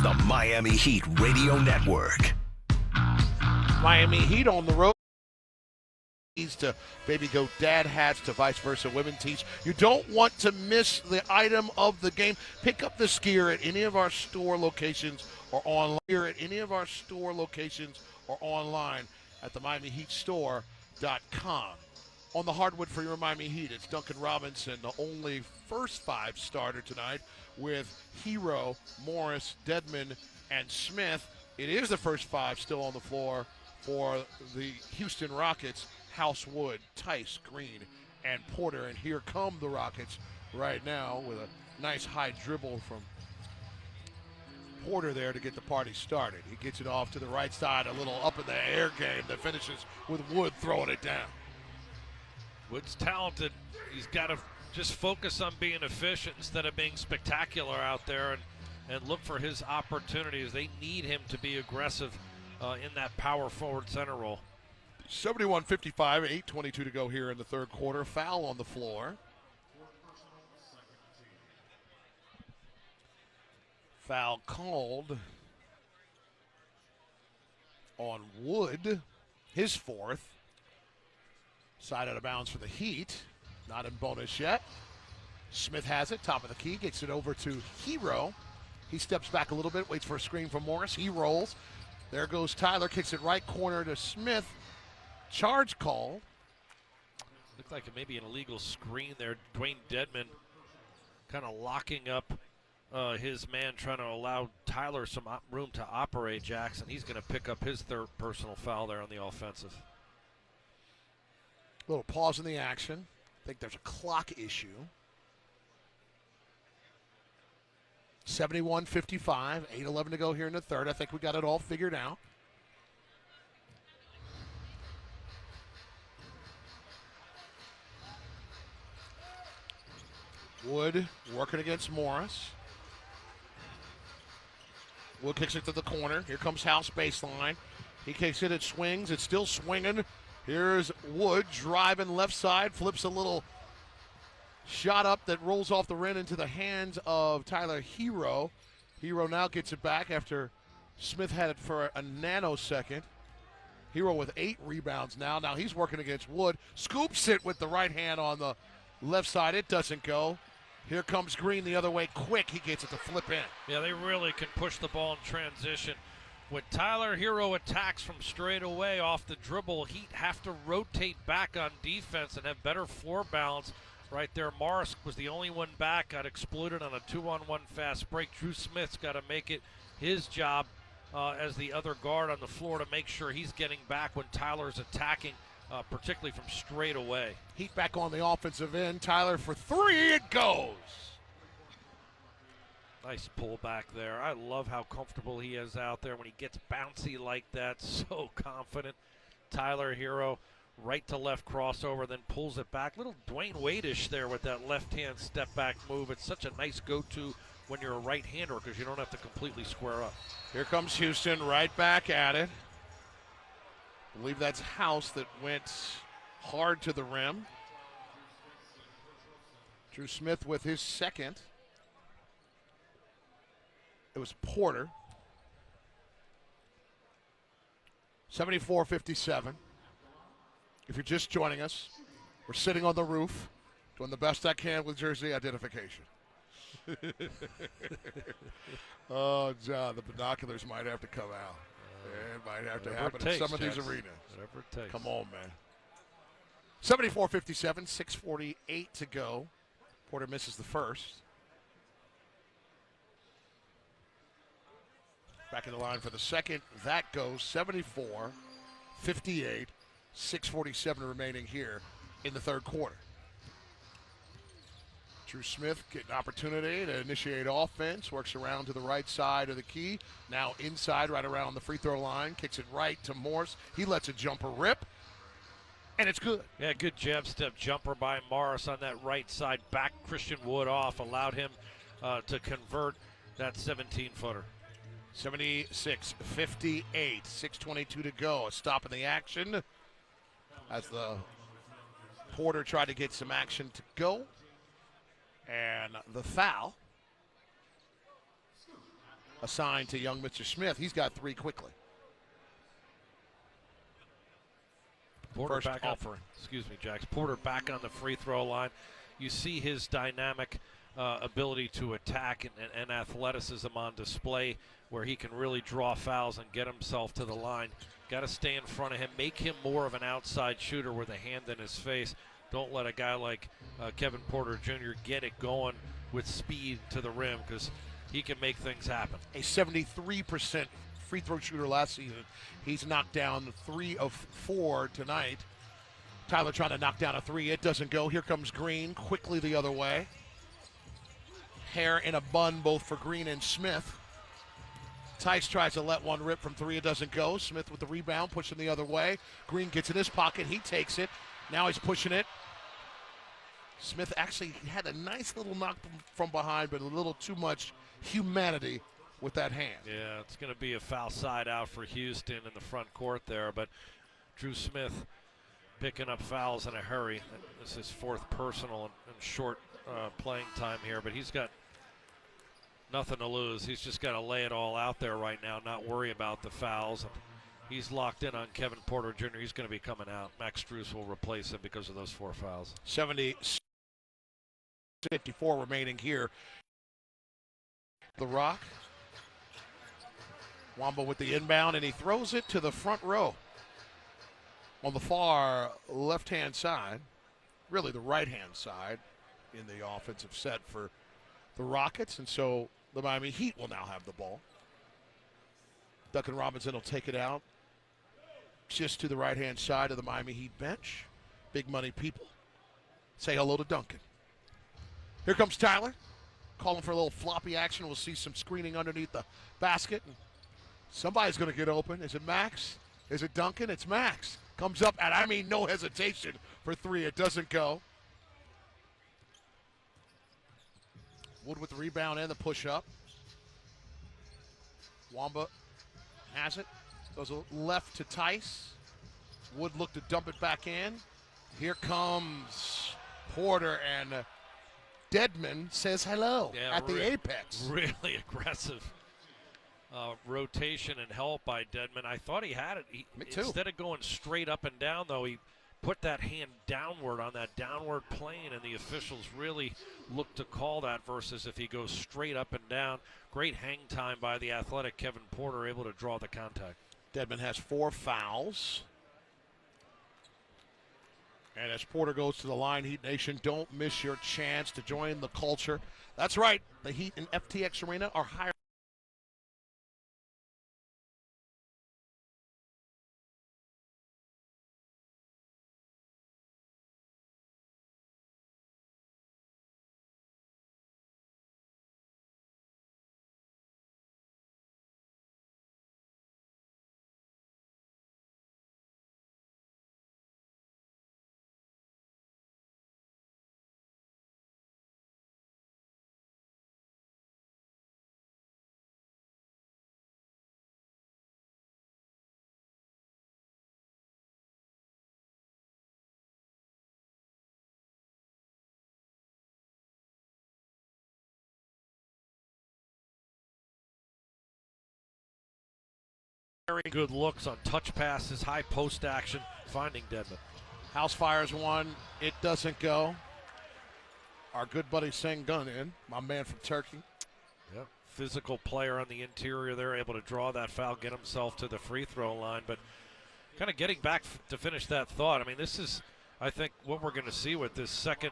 It's the Miami Heat Radio Network. Miami Heat on the road. To baby go dad hats to vice versa women tees. You don't want to miss the item of the game. Pick up the skier at any of our store locations or online. At the MiamiHeatStore.com. On the hardwood for your Miami Heat, it's Duncan Robinson, the only first five starter tonight, with Hero, Morris, Dedmon, and Smith. It is the first five still on the floor for the Houston Rockets. House, Wood, Tice, Green, and Porter. And here come the Rockets right now with a nice high dribble from Porter there to get the party started. He gets it off to the right side, a little up in the air game that finishes with Wood throwing it down. Wood's talented. He's got to just focus on being efficient instead of being spectacular out there and look for his opportunities. They need him to be aggressive in that power forward center role. 71-55, 8:22 to go here in the third quarter. Foul on the floor. Foul called on Wood, his fourth. Side out of bounds for the Heat. Not in bonus yet. Smith has it, top of the key, gets it over to Hero. He steps back a little bit, waits for a screen from Morris. He rolls. There goes Tyler, kicks it right corner to Smith. Charge call. Looked like maybe an illegal screen there. Dwayne Dedmon kind of locking up his man, trying to allow Tyler some room to operate. Jackson, he's going to pick up his third personal foul there on the offensive. A little pause in the action. I think there's a clock issue. 71-55, 8:11 to go here in the third. I think we got it all figured out. Wood working against Morris. Wood kicks it to the corner. Here comes House baseline. He kicks it, it swings. It's still swinging. Here's Wood driving left side, flips a little shot up that rolls off the rim into the hands of Tyler Hero. Hero now gets it back after Smith had it for a nanosecond. Hero with 8 rebounds now. Now he's working against Wood. Scoops it with the right hand on the left side. It doesn't go. Here comes Green the other way quick. He gets it to flip in. Yeah, they really can push the ball in transition. When Tyler Hero attacks from straight away off the dribble, Heat have to rotate back on defense and have better floor balance. Right there, Morris was the only one back, got exploited on a 2-on-1 fast break. Drew Smith's got to make it his job as the other guard on the floor to make sure he's getting back when Tyler's attacking, particularly from straight away. Heat back on the offensive end. Tyler for 3, it goes. Nice pull back there. I love how comfortable he is out there when he gets bouncy like that. So confident. Tyler Hero, right to left crossover, then pulls it back. Little Dwayne Wade-ish there with that left-hand step-back move. It's such a nice go-to when you're a right-hander because you don't have to completely square up. Here comes Houston right back at it. I believe that's House that went hard to the rim. Drew Smith with his second. It was Porter. 74-57. If you're just joining us, we're sitting on the roof doing the best I can with jersey identification. Oh, John, the binoculars might have to come out. It might have to happen in some of these arenas. Whatever it takes. Come on, man. 74-57, 6:48 to go. Porter misses the first. Back in the line for the second. That goes 74-58, 6:47 remaining here in the third quarter. Drew Smith getting an opportunity to initiate offense. Works around to the right side of the key. Now inside, right around the free throw line. Kicks it right to Morris. He lets a jumper rip. And it's good. Yeah, good jab step jumper by Morris on that right side. Back Christian Wood off. Allowed him to convert that 17-footer. 76-58, 6:22 to go. A stop in the action as the Porter tried to get some action to go. And the foul assigned to young Mr. Smith. He's got 3 quickly. Porter First back offering. Excuse me, Jax. Porter back on the free throw line. You see his dynamic ability to attack and athleticism on display, where he can really draw fouls and get himself to the line. Got to stay in front of him, make him more of an outside shooter with a hand in his face. Don't let a guy like Kevin Porter Jr. get it going with speed to the rim, because he can make things happen. A 73% free throw shooter last season. He's knocked down 3 of 4 tonight. Tyler trying to knock down a 3. It doesn't go. Here comes Green quickly the other way. Hair in a bun both for Green and Smith. Tice tries to let one rip from 3. It doesn't go. Smith with the rebound, pushing the other way. Green gets in his pocket. He takes it. Now he's pushing it. Smith actually had a nice little knock from behind, but a little too much humanity with that hand. Yeah, it's going to be a foul side out for Houston in the front court there, but Drew Smith picking up fouls in a hurry. This is 4th personal and short playing time here, but he's got nothing to lose. He's just got to lay it all out there right now, not worry about the fouls. And he's locked in on Kevin Porter Jr. He's going to be coming out. Max Strus will replace him because of those 4 fouls. 54 remaining here. The Rock. Wamba with the inbound, and he throws it to the front row. On the far left-hand side, really the right-hand side in the offensive set for the Rockets, and so the Miami Heat will now have the ball. Duncan Robinson will take it out just to the right-hand side of the Miami Heat bench. Big money people. Say hello to Duncan. Here comes Tyler. Calling for a little floppy action. We'll see some screening underneath the basket. And somebody's going to get open. Is it Max? Is it Duncan? It's Max. Comes up, and I mean no hesitation for 3. It doesn't go. Wood with the rebound and the push-up. Wamba has it. Goes left to Tice. Wood looked to dump it back in. Here comes Porter, and Dedmon says hello at the apex. Really aggressive rotation and help by Dedmon. I thought he had it. Me too. Instead of going straight up and down, though, he put that hand downward on that downward plane, and the officials really look to call that versus if he goes straight up and down. Great hang time by the athletic Kevin Porter, able to draw the contact. Dedmon has 4 fouls. And as Porter goes to the line, Heat Nation, don't miss your chance to join the culture. That's right. The Heat in FTX Arena are hiring. Very good looks on touch passes, high post action, finding Dedmon. House fires one. It doesn't go. Our good buddy Sengun in, my man from Turkey. Yep. Physical player on the interior there, able to draw that foul, get himself to the free throw line. But kind of getting back to finish that thought, I mean, this is, I think, what we're going to see with this second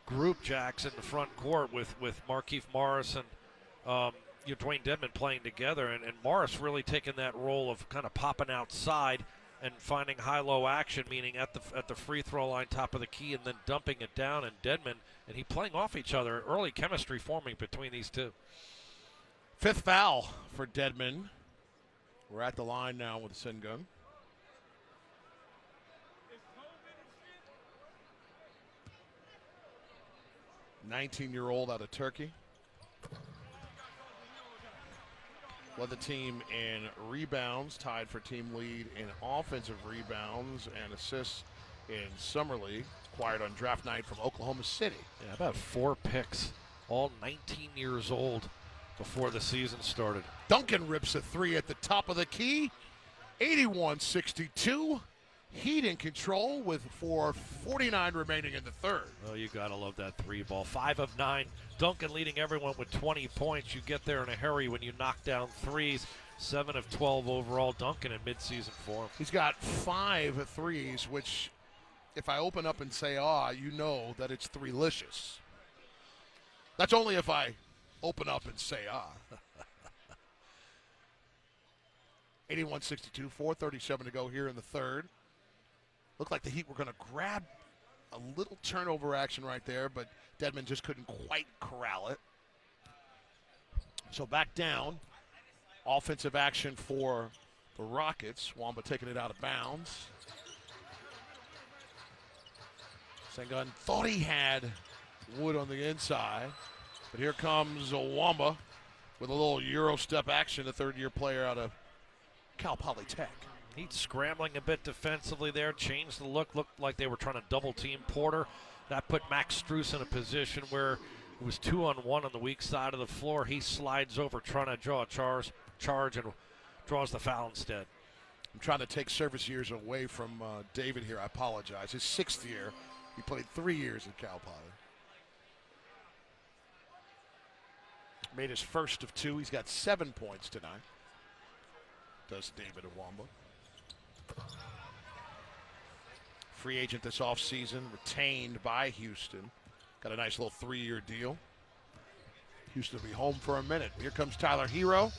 group, Jax, in the front court with Markieff Morris and Dwayne Dedmon playing together, and Morris really taking that role of kind of popping outside and finding high-low action, meaning at the free throw line, top of the key, and then dumping it down. And Dedmon and he playing off each other. Early chemistry forming between these two. 5th foul for Dedmon. We're at the line now with Sengun. '19-year-old out of Turkey. Led the team in rebounds, tied for team lead in offensive rebounds and assists in Summer League. Acquired on draft night from Oklahoma City. Yeah, about 4 picks, all 19 years old. before the season started. Duncan rips a three at the top of the key. 81-62. Heat in control with 4:49 remaining in the third. Oh, you got to love that three ball. 5 of 9. Duncan leading everyone with 20 points. You get there in a hurry when you knock down threes. 7 of 12 overall. Duncan in midseason form. He's got 5 threes, which if I open up and say, you know that it's three-licious. That's only if I open up and say, 81-62, 4:37 to go here in the third. Looked like the Heat were going to grab a little turnover action right there, but Dedmon just couldn't quite corral it. So back down. Offensive action for the Rockets. Wamba taking it out of bounds. Sengun thought he had Wood on the inside, but here comes Wamba with a little Euro step action, the third-year player out of Cal Polytech. He's scrambling a bit defensively there, changed the look, looked like they were trying to double team Porter. That put Max Strus in a position where it was 2-on-1 on the weak side of the floor. He slides over trying to draw a charge and draws the foul instead. I'm trying to take service years away from David here. I apologize. His 6th year. He played 3 years at Cal Poly. Made his first of 2. He's got 7 points tonight. Does David Wamba. Free agent this offseason, retained by Houston. Got a nice little 3-year deal. Houston will be home for a minute. Here comes Tyler Hero.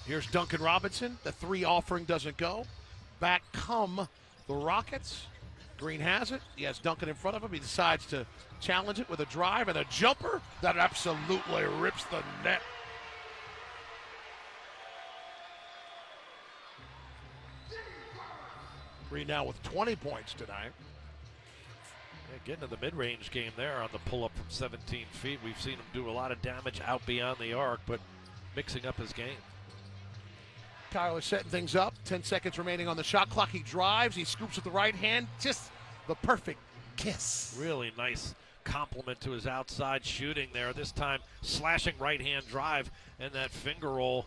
Here's Duncan Robinson. The 3 offering doesn't go. Back come the Rockets. Green has it. He has Duncan in front of him. He decides to challenge it with a drive and a jumper that absolutely rips the net. Green now with 20 points tonight. Yeah, getting to the mid-range game there on the pull-up from 17 feet. We've seen him do a lot of damage out beyond the arc, but mixing up his game. Tyler setting things up. 10 seconds remaining on the shot clock. He drives. He scoops with the right hand. Just the perfect kiss. Really nice compliment to his outside shooting there. This time slashing right-hand drive and that finger roll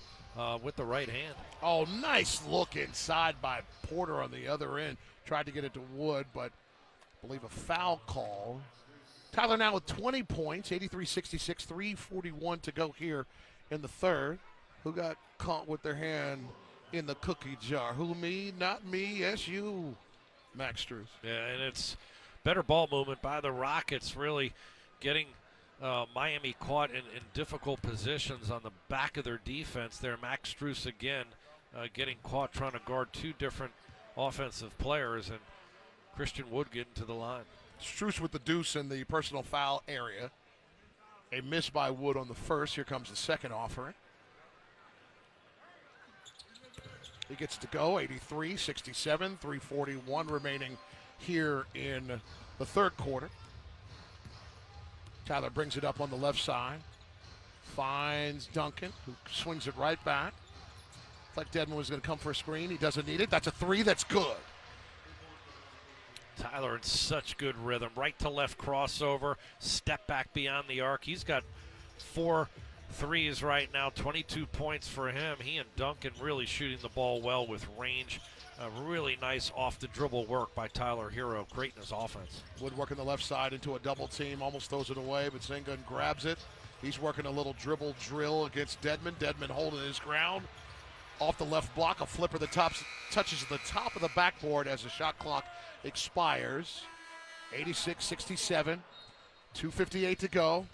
with the right hand. Oh, nice look inside by Porter on the other end. Tried to get it to Wood, but I believe a foul call. Tyler now with 20 points, 83-66, 3:41 to go here in the third. Who got caught with their hand in the cookie jar? Who, me? Not me. Yes, you, Max Strus. Yeah, and it's better ball movement by the Rockets, really getting Miami caught in difficult positions on the back of their defense there. Max Strus again getting caught trying to guard 2 different offensive players, and Christian Wood getting to the line. Strus with the deuce in the personal foul area. A miss by Wood on the first. Here comes the second offering. He gets to go, 83-67, 3:41 remaining here in the third quarter. Tyler brings it up on the left side. Finds Duncan, who swings it right back. It's like Dedmon was going to come for a screen. He doesn't need it. That's a 3. That's good. Tyler in such good rhythm. Right to left crossover. Step back beyond the arc. He's got 4 threes right now. 22 points for him. He and Duncan really shooting the ball well with range. Really nice off-the-dribble work by Tyler Hero. Great in his offense. Wood working the left side into a double team. Almost throws it away, but Sengun grabs it. He's working a little dribble drill against Dedmon. Dedmon holding his ground. Off the left block, a flipper that touches the top of the backboard as the shot clock expires. 86-67, 2:58 to go.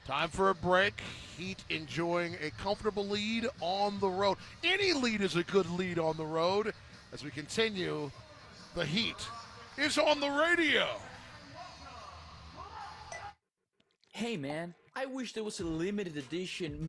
Time for a break. Heat enjoying a comfortable lead on the road. Any lead is a good lead on the road. As we continue, the Heat is on the radio. Hey man, I wish there was a limited edition